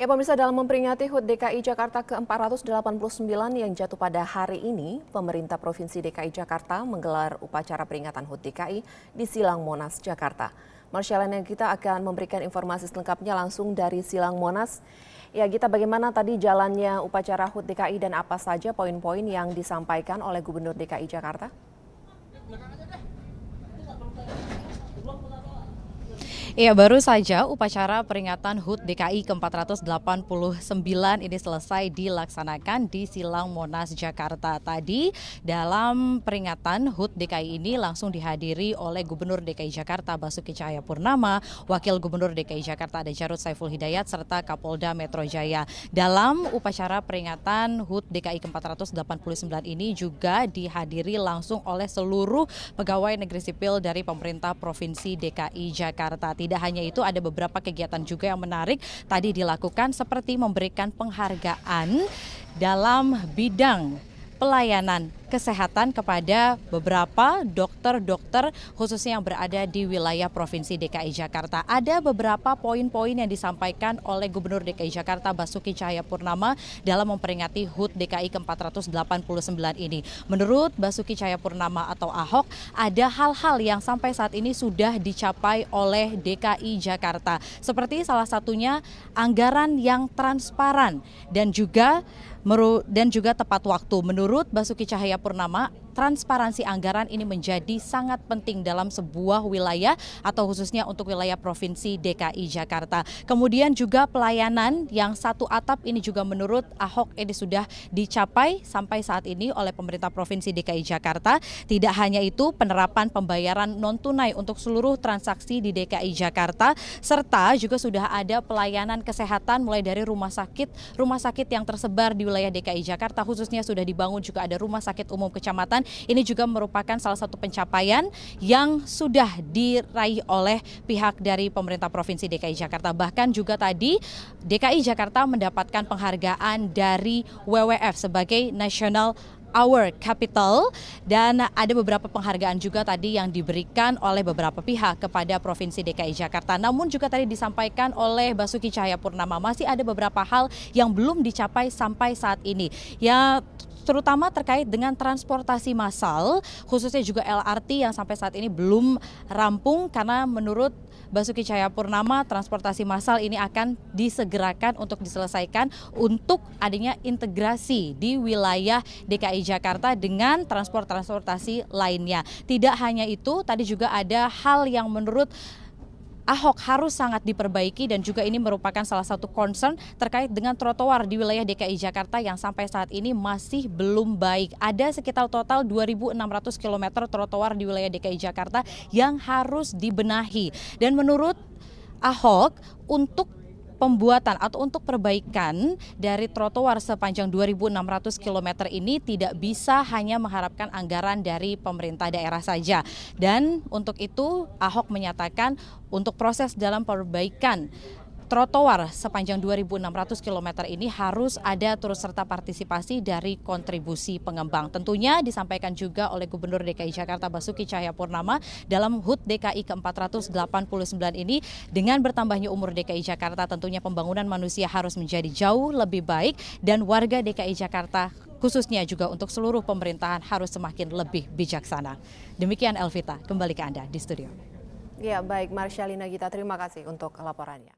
Ya pemirsa, dalam memperingati HUT DKI Jakarta ke-489 yang jatuh pada hari ini, pemerintah Provinsi DKI Jakarta menggelar upacara peringatan HUT DKI di Silang Monas, Jakarta. Marsyalina kita akan memberikan informasi selengkapnya langsung dari Silang Monas. Ya Gita, bagaimana tadi jalannya upacara HUT DKI dan apa saja poin-poin yang disampaikan oleh Gubernur DKI Jakarta? Iya, baru saja upacara peringatan HUT DKI ke-489 ini selesai dilaksanakan di Silang Monas, Jakarta. Tadi dalam peringatan HUT DKI ini langsung dihadiri oleh Gubernur DKI Jakarta Basuki Cahayapurnama, Wakil Gubernur DKI Jakarta ada Jarod Saiful Hidayat, serta Kapolda Metro Jaya. Dalam upacara peringatan HUT DKI ke-489 ini juga dihadiri langsung oleh seluruh pegawai negeri sipil dari pemerintah Provinsi DKI Jakarta. Tidak hanya itu, ada beberapa kegiatan juga yang menarik tadi dilakukan seperti memberikan penghargaan dalam bidang pelayanan kesehatan kepada beberapa dokter-dokter khususnya yang berada di wilayah Provinsi DKI Jakarta. Ada beberapa poin-poin yang disampaikan oleh Gubernur DKI Jakarta Basuki Cahayapurnama dalam memperingati HUT DKI ke-489 ini. Menurut Basuki Cahayapurnama atau Ahok, ada hal-hal yang sampai saat ini sudah dicapai oleh DKI Jakarta. Seperti salah satunya anggaran yang transparan dan juga tepat waktu. Menurut Basuki Cahayapurnama, transparansi anggaran ini menjadi sangat penting dalam sebuah wilayah atau khususnya untuk wilayah Provinsi DKI Jakarta. Kemudian juga pelayanan yang satu atap ini juga menurut Ahok ini sudah dicapai sampai saat ini oleh pemerintah Provinsi DKI Jakarta. Tidak hanya itu, penerapan pembayaran non-tunai untuk seluruh transaksi di DKI Jakarta, serta juga sudah ada pelayanan kesehatan mulai dari rumah sakit yang tersebar di wilayah DKI Jakarta, khususnya sudah dibangun juga ada rumah sakit umum kecamatan. Ini juga merupakan salah satu pencapaian yang sudah diraih oleh pihak dari pemerintah Provinsi DKI Jakarta. Bahkan juga tadi DKI Jakarta mendapatkan penghargaan dari WWF sebagai National Our Capital, dan ada beberapa penghargaan juga tadi yang diberikan oleh beberapa pihak kepada Provinsi DKI Jakarta. Namun juga tadi disampaikan oleh Basuki Cahayapurnama masih ada beberapa hal yang belum dicapai sampai saat ini. Ya, terutama terkait dengan transportasi massal, khususnya juga LRT yang sampai saat ini belum rampung karena menurut Basuki Cahayapurnama transportasi massal ini akan disegerakan untuk diselesaikan untuk adanya integrasi di wilayah DKI Jakarta dengan transportasi lainnya. Tidak hanya itu, tadi juga ada hal yang menurut Ahok harus sangat diperbaiki dan juga ini merupakan salah satu concern terkait dengan trotoar di wilayah DKI Jakarta yang sampai saat ini masih belum baik. Ada sekitar total 2.600 km trotoar di wilayah DKI Jakarta yang harus dibenahi. Dan menurut Ahok, untuk pembuatan atau untuk perbaikan dari trotoar sepanjang 2.600 km ini tidak bisa hanya mengharapkan anggaran dari pemerintah daerah saja. Dan untuk itu Ahok menyatakan untuk proses dalam perbaikan trotoar sepanjang 2.600 km ini harus ada turut serta partisipasi dari kontribusi pengembang. Tentunya disampaikan juga oleh Gubernur DKI Jakarta Basuki Cahayapurnama dalam HUT DKI ke-489 ini, dengan bertambahnya umur DKI Jakarta tentunya pembangunan manusia harus menjadi jauh lebih baik dan warga DKI Jakarta khususnya juga untuk seluruh pemerintahan harus semakin lebih bijaksana. Demikian Elvita, kembali ke Anda di studio. Ya baik, Marsyalina Gita, terima kasih untuk laporannya.